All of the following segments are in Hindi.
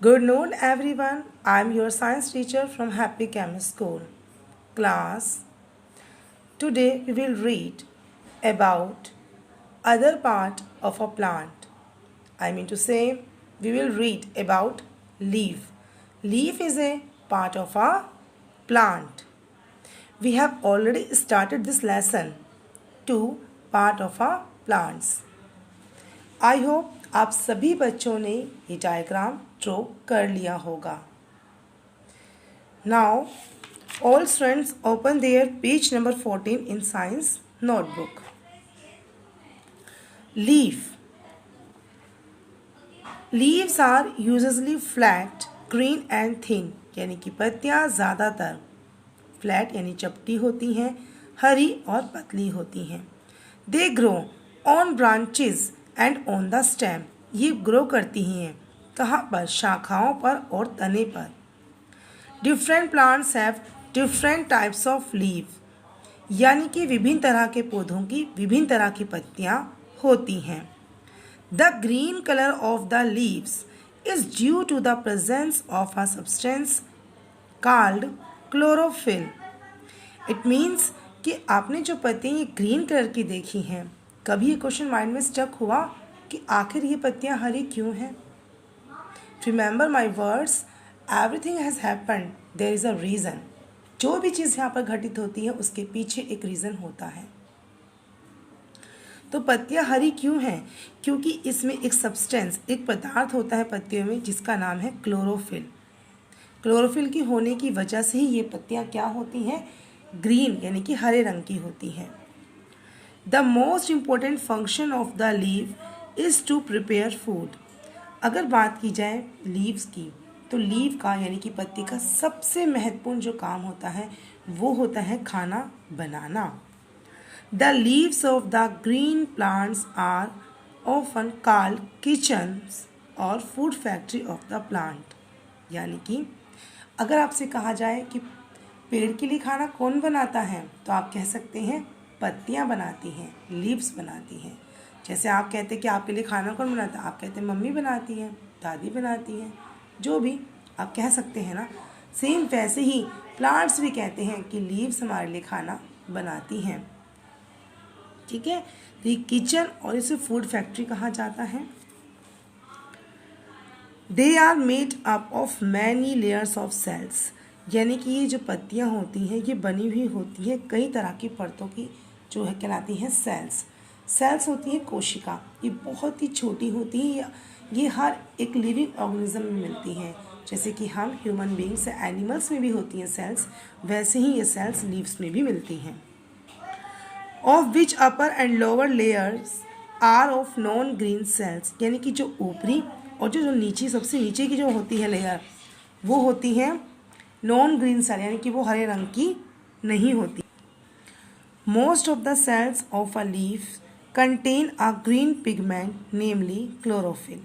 Good noon, everyone. I'm your science teacher from Happy Chemist School. Class, today we will read about other part of a plant. I mean to say, we will read about leaf. Leaf is a part of a plant. We have already started this lesson. Two part of a plants. I hope आप सभी बच्चों ने ये डायग्राम ड्रॉ कर लिया होगा. Now all students open their page number 14 in science notebook. Leaf. Leaves are usually flat, green and thin, यानी कि पत्तियाँ ज़्यादातर फ्लैट यानी चपटी होती हैं, हरी और पतली होती हैं. They grow on branches and on the stem. ये ग्रो करती हैं कहाँ पर? शाखाओं पर और तने पर. Different plants have different types of leave, यानी कि विभिन्न तरह के पौधों की विभिन्न तरह की पत्तियाँ होती हैं. The green colour of the leaves is due to the presence of a substance called chlorophyll. It means कि आपने जो पत्तियाँ ये ग्रीन कलर की देखी हैं, कभी ये क्वेश्चन माइंड में स्टक हुआ कि आखिर ये पत्तियाँ हरी क्यों हैं? Remember my words, everything has happened, there is a reason. जो भी चीज़ यहाँ पर घटित होती है उसके पीछे एक रीज़न होता है. तो पत्तियाँ हरी क्यों हैं? क्योंकि इसमें एक सब्सटेंस, एक पदार्थ होता है पत्तियों में जिसका नाम है क्लोरोफिल. क्लोरोफिल की होने की वजह से ही ये पत्तियाँ क्या होती हैं? ग्रीन यानी कि हरे रंग की होती हैं. The most important function of the leaf is to prepare food. अगर बात की जाए लीव्स की, तो लीव का यानी कि पत्ती का सबसे महत्वपूर्ण जो काम होता है वो होता है खाना बनाना. The leaves of the green plants are often called kitchens और food factory of the plant. यानी कि अगर आपसे कहा जाए कि पेड़ के लिए खाना कौन बनाता है, तो आप कह सकते हैं पत्तियाँ बनाती हैं, लीव्स बनाती हैं. जैसे आप कहते हैं कि आपके लिए खाना कौन बनाता है, आप कहते हैं मम्मी बनाती हैं, दादी बनाती हैं, जो भी आप कह सकते हैं ना. सेम वैसे ही प्लांट्स भी कहते हैं कि लीव्स हमारे लिए खाना बनाती हैं. ठीक है, तो ये किचन और इसे फूड फैक्ट्री कहा जाता है. They are made up of many layers of cells, यानी कि ये जो पत्तियाँ होती हैं ये बनी हुई होती है कई तरह की परतों की, जो है कहलाती हैं सेल्स. सेल्स होती हैं कोशिका, ये बहुत ही छोटी होती हैं. ये हर एक लिविंग ऑर्गेनिज्म में मिलती हैं. जैसे कि हम ह्यूमन बींग्स, एनिमल्स में भी होती हैं सेल्स, वैसे ही ये सेल्स लीव्स में भी मिलती हैं. Of which upper and lower layers are of non green cells, यानी कि जो ऊपरी और जो नीचे, सबसे नीचे की जो होती है लेयर, वो होती है नॉन ग्रीन सेल, यानी कि वो हरे रंग की नहीं होती. Most of the cells of a leaf contain a green pigment namely chlorophyll,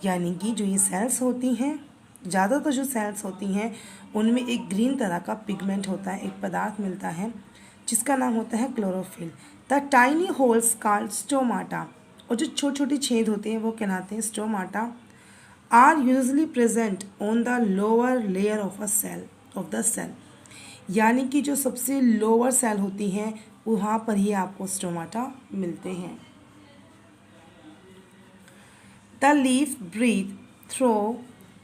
यानी कि जो ये सेल्स होती हैं, ज़्यादातर जो सेल्स होती हैं उनमें एक ग्रीन तरह का पिगमेंट होता है, एक पदार्थ मिलता है जिसका नाम होता है chlorophyll. The tiny holes called stomata, और जो छोटे छोटे छेद होते हैं वो कहलाते हैं stomata, are usually present on the lower layer of a cell of the cell, यानी कि जो सबसे लोअर सेल होती हैं वहाँ पर ही आपको स्टोमाटा मिलते हैं. The leaf breathe through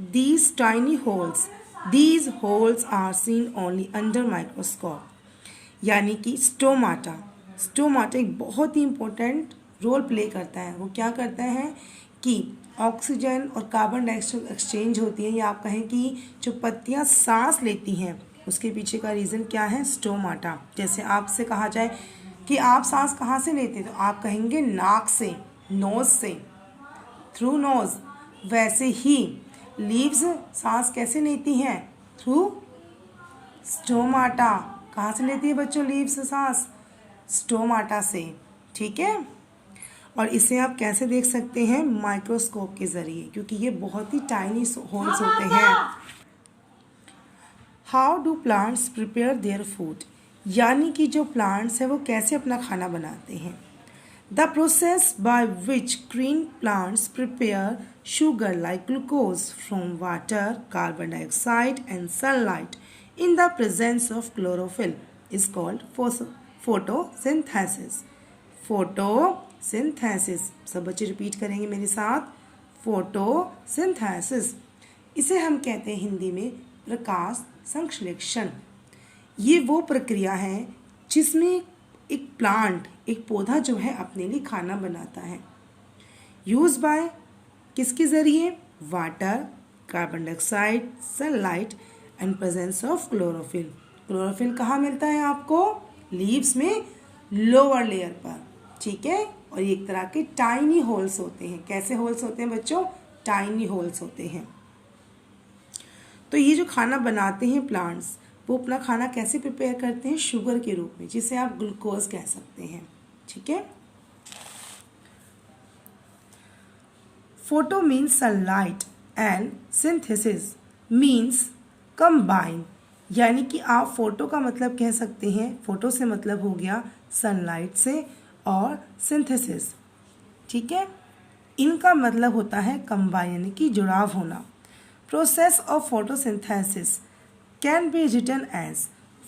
these tiny holes. These holes are seen only under microscope, यानी कि स्टोमाटा एक बहुत ही इम्पोर्टेंट रोल प्ले करता है. वो क्या करता है कि ऑक्सीजन और कार्बन डाइऑक्साइड एक्सचेंज होती है, या आप कहें कि जो पत्तियाँ सांस लेती हैं उसके पीछे का रीज़न क्या है? स्टोमाटा. जैसे आपसे कहा जाए कि आप सांस कहाँ से लेते हैं, तो आप कहेंगे नाक से, नोज़ से, थ्रू नोज़. वैसे ही लीव्स सांस कैसे लेती हैं? Through stomata. कहाँ से लेती है बच्चों लीव्स सांस? स्टोमाटा से. ठीक है, और इसे आप कैसे देख सकते हैं? माइक्रोस्कोप के ज़रिए, क्योंकि ये बहुत ही टाइनी होल्स होते हैं. How do plants prepare their food, यानी कि जो प्लांट्स हैं वो कैसे अपना खाना बनाते हैं. The process by which green plants prepare sugar like glucose from water, carbon dioxide and sunlight in the presence of chlorophyll is called photosynthesis. Photosynthesis, सब बच्चे रिपीट करेंगे मेरे साथ, फोटोसिंथेसिस। इसे हम कहते हैं हिंदी में प्रकाश संश्लेषण। ये वो प्रक्रिया है जिसमें एक प्लांट, एक पौधा जो है अपने लिए खाना बनाता है। यूज बाय किसके ज़रिए? Water, carbon dioxide, sunlight and presence of chlorophyll. Chlorophyll कहाँ मिलता है आपको? लीव्स में लोअर लेयर पर, ठीक है। और ये एक तरह के टाइनी होल्स होते हैं। कैसे होल्स होते हैं बच्चों? टाइनी होल्स होते हैं। तो ये जो खाना बनाते हैं प्लांट्स, वो अपना खाना कैसे प्रिपेयर करते हैं? शुगर के रूप में, जिसे आप ग्लूकोज कह सकते हैं, ठीक है। Photo means sunlight and synthesis means combine, यानी कि आप फोटो का मतलब कह सकते हैं, फोटो से मतलब हो गया सनलाइट से, और सिंथेसिस, ठीक है, इनका मतलब होता है कंबाइन, यानी कि जुड़ाव होना। Process of photosynthesis can be written as,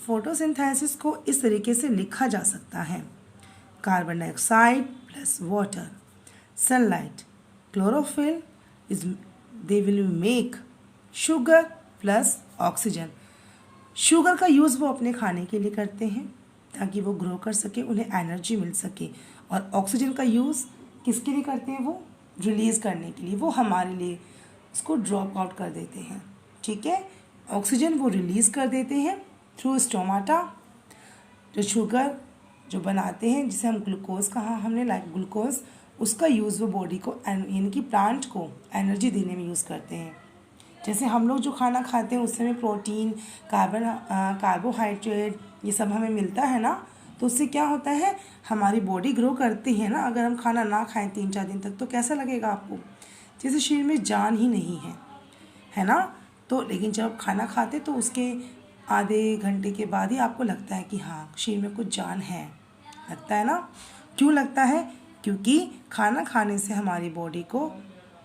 photosynthesis को इस तरीके से लिखा जा सकता है, carbon dioxide plus water, sunlight, chlorophyll is they will make sugar plus oxygen. Sugar का यूज़ वो अपने खाने के लिए करते हैं ताकि वो ग्रो कर सके, उन्हें एनर्जी मिल सके। और ऑक्सीजन का यूज़ किसके लिए करते हैं? वो रिलीज़ करने के लिए, वो हमारे लिए उसको ड्रॉप आउट कर देते हैं, ठीक है। ऑक्सीजन वो रिलीज़ कर देते हैं थ्रू स्टोमाटा। जो शुगर जो बनाते हैं, जिसे हम ग्लूकोज कहा हमने, लाइक ग्लूकोज, उसका यूज़ वो बॉडी को, यानी कि प्लांट को एनर्जी देने में यूज़ करते हैं। जैसे हम लोग जो खाना खाते हैं उससे हमें प्रोटीन, कार्बोहाइड्रेट, ये सब हमें मिलता है ना, तो उससे क्या होता है? हमारी बॉडी ग्रो करती है ना। अगर हम खाना ना खाएं 3-4 दिन तक तो कैसा लगेगा आपको? जैसे शरीर में जान ही नहीं है ना। तो लेकिन जब खाना खाते तो उसके आधे घंटे के बाद ही आपको लगता है कि हाँ, शरीर में कुछ जान है, लगता है ना। क्यों लगता है? क्योंकि खाना खाने से हमारी बॉडी को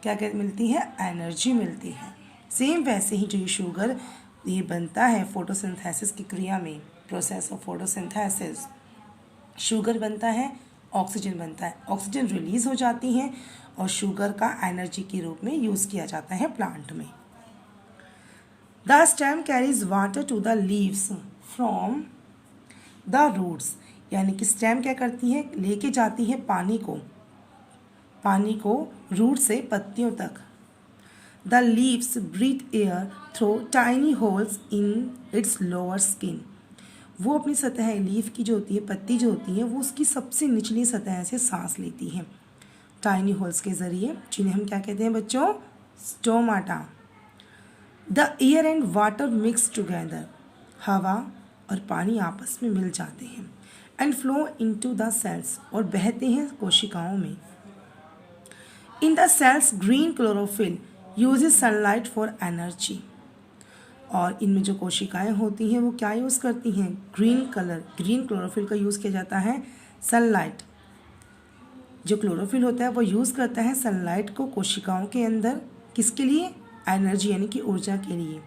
क्या क्या मिलती है? एनर्जी मिलती है। सेम वैसे ही जो ये शुगर ये बनता है फोटोसिंथेसिस की क्रिया में, प्रोसेस ऑफ फोटोसिंथेसिस, शुगर बनता है, ऑक्सीजन बनता है, ऑक्सीजन रिलीज हो जाती है और शुगर का एनर्जी के रूप में यूज़ किया जाता है प्लांट में। The stem carries water to the leaves from the roots, यानी कि स्टेम क्या करती है? लेके जाती है पानी को रूट से पत्तियों तक। The leaves breathe air through tiny holes in its lower skin, वो अपनी सतह, लीफ की जो होती है, पत्ती जो होती है, वो उसकी सबसे निचली सतह से सांस लेती है टाइनी होल्स के ज़रिए, जिन्हें हम क्या कहते हैं बच्चों? Stomata. The air and water mix together, हवा और पानी आपस में मिल जाते हैं, and flow into the cells, और बहते हैं कोशिकाओं में। In the cells green chlorophyll uses sunlight for energy, और इनमें जो कोशिकाएं होती हैं वो क्या यूज़ करती हैं? ग्रीन क्लोरोफिल का यूज़ किया जाता है सनलाइट। जो क्लोरोफिल होता है वो यूज़ करता है सनलाइट को कोशिकाओं के अंदर, किसके लिए? एनर्जी, यानी कि ऊर्जा के लिए।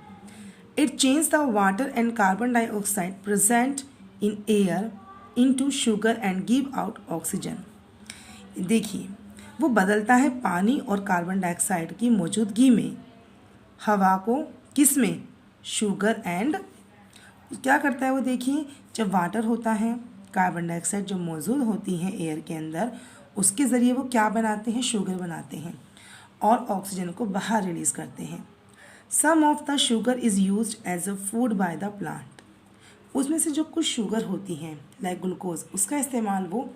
It change the water and carbon dioxide present in air into sugar and give out oxygen. देखिए, वो बदलता है पानी और कार्बन डाइऑक्साइड की मौजूदगी में हवा को, किस में? शुगर एंड, क्या करता है वो? देखिए, जब वाटर होता है, कार्बन डाइऑक्साइड जो मौजूद होती है एयर के अंदर, उसके ज़रिए वो क्या बनाते हैं? शुगर बनाते हैं और ऑक्सीजन को बाहर रिलीज़ करते हैं। Some of the sugar is used as a food by the plant, उसमें से जो कुछ शुगर होती हैं लाइक ग्लूकोज, उसका इस्तेमाल वो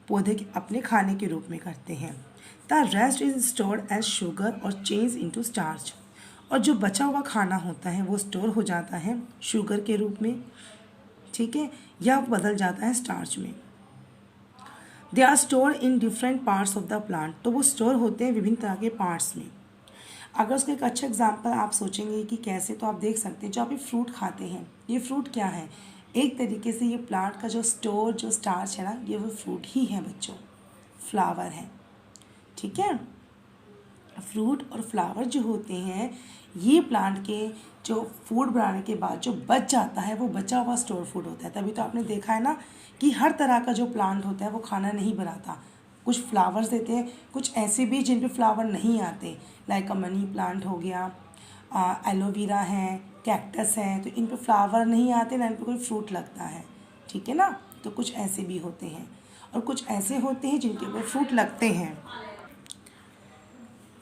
पौधे के अपने खाने के रूप में करते हैं। The rest is stored as sugar और चेंज इनटू स्टार्च, और जो बचा हुआ खाना होता है वो स्टोर हो जाता है शुगर के रूप में, ठीक है, या बदल जाता है स्टार्च में। They are store in different parts of the plant, तो वो स्टोर होते हैं विभिन्न तरह के पार्ट्स में। अगर उसका एक अच्छा एग्जाम्पल आप सोचेंगे कि कैसे, तो आप देख सकते हैं जो आप ये फ्रूट खाते हैं, ये फ्रूट क्या है? एक तरीके से ये प्लांट का जो स्टोर, जो स्टार्च है ना, ये वो फ्रूट ही है बच्चों, फ्लावर है। ठीक है, फ्रूट और फ्लावर जो होते हैं ये प्लांट के जो फूड बनाने के बाद जो बच जाता है वो बचा हुआ स्टोर फूड होता है। तभी तो आपने देखा है ना कि हर तरह का जो प्लांट होता है वो खाना नहीं बनाता, कुछ फ्लावर्स देते हैं, कुछ ऐसे भी जिन पे फ्लावर नहीं आते, लाइक मनी प्लांट हो गया, एलोवेरा है, कैक्टस है, तो इन पे फ्लावर नहीं आते ना इन पे कोई फ्रूट लगता है। ठीक है ना, तो कुछ ऐसे भी होते हैं और कुछ ऐसे होते हैं जिनके ऊपर फ्रूट लगते हैं।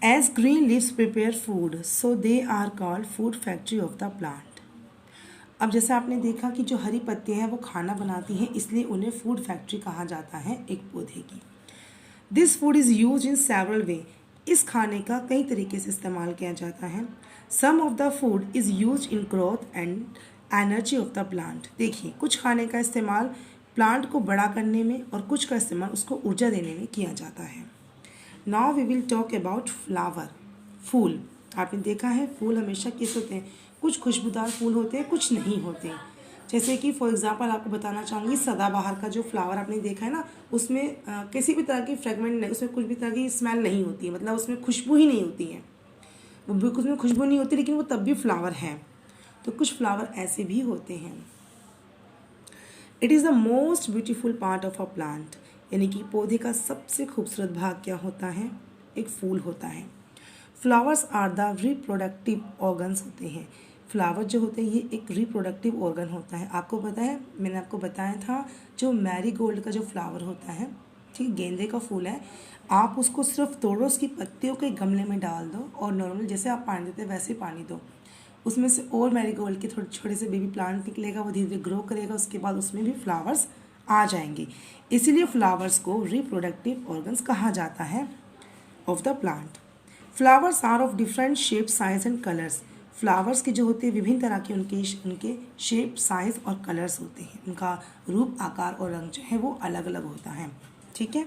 As green leaves prepare food, so they are called food factory of the plant. अब जैसे आपने देखा कि जो हरी पत्तियां हैं वो खाना बनाती हैं, इसलिए उन्हें फूड फैक्ट्री कहा जाता है एक पौधे की। This food is use in several way. इस खाने का कई तरीके से इस्तेमाल किया जाता है। Some of the food is use in growth and energy of the plant. देखिए, कुछ खाने का इस्तेमाल प्लांट को बड़ा करने में और कुछ का इस्तेमाल उसको ऊर्जा देने में किया जाता है। Now we will talk about flower, फूल। आपने देखा है फूल हमेशा किस होते हैं, कुछ खुशबूदार फूल होते हैं, कुछ नहीं होते। जैसे कि फॉर एग्जांपल आपको बताना चाहूँगी, सदाबहार का जो फ्लावर आपने देखा है ना, उसमें किसी भी तरह की फ्रेगमेंट नहीं, उसमें कुछ भी तरह की स्मेल नहीं होती है, मतलब उसमें खुशबू ही नहीं होती है, वो बिल्कुल उसमें खुशबू नहीं होती, लेकिन वो तब भी फ्लावर है। तो कुछ फ्लावर ऐसे भी होते हैं। It is the most beautiful part of a plant, यानी कि पौधे का सबसे खूबसूरत भाग क्या होता है, एक फूल होता है। Flowers are the reproductive organs होते हैं। फ्लावर जो होते हैं ये एक रिप्रोडक्टिव ऑर्गन होता है। आपको पता है, मैंने आपको बताया था जो मैरीगोल्ड का जो फ्लावर होता है, ठीक, गेंदे का फूल है, आप उसको सिर्फ तोड़ो, उसकी पत्तियों के गमले में डाल दो और नॉर्मल जैसे आप पानी देते हैं वैसे पानी दो, उसमें से और मैरीगोल्ड के थोड़े छोटे से बेबी प्लांट निकलेगा, वो धीरे धीरे ग्रो करेगा, उसके बाद उसमें भी फ्लावर्स आ जाएंगे। इसीलिए फ्लावर्स को रिप्रोडक्टिव ऑर्गन्स कहा जाता है of the plant. Flowers are of different shape, size and colours. Flowers के जो होते हैं विभिन्न तरह के उनके शेप, साइज और कलर्स होते हैं, उनका रूप, आकार और रंग जो है वो अलग अलग होता है। ठीक है,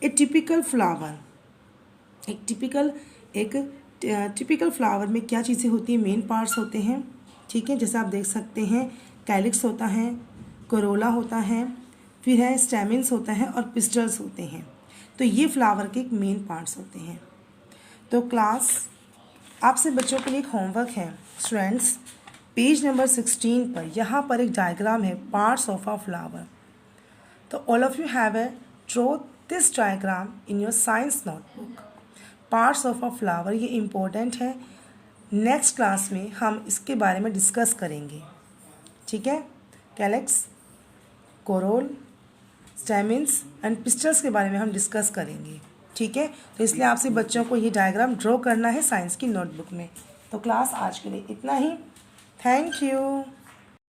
ए टिपिकल फ्लावर, एक टिपिकल फ्लावर में क्या चीज़ें होती हैं, मेन पार्ट्स होते हैं। ठीक है, जैसे आप देख सकते हैं कैलिक्स होता है, कोरोला होता है, फिर है स्टेमिन्स होता है और पिस्टल्स होते हैं। तो ये फ्लावर के एक मेन पार्ट्स होते हैं। तो क्लास, आपसे बच्चों के लिए एक होमवर्क है स्टूडेंट्स, पेज नंबर 16 पर यहाँ पर एक डायग्राम है, पार्ट्स ऑफ अ फ्लावर। तो all of you have A draw this diagram in your science notebook. Parts of a flower ये इम्पोर्टेंट है, नेक्स्ट क्लास में हम इसके बारे में डिस्कस करेंगे। ठीक है, कैलिक्स, कोरोल, स्टेमिन्स एंड पिस्टल्स के बारे में हम डिस्कस करेंगे। ठीक है, तो इसलिए आपसे बच्चों को ये डायग्राम ड्रॉ करना है साइंस की नोटबुक में। तो क्लास आज के लिए इतना ही। Thank you.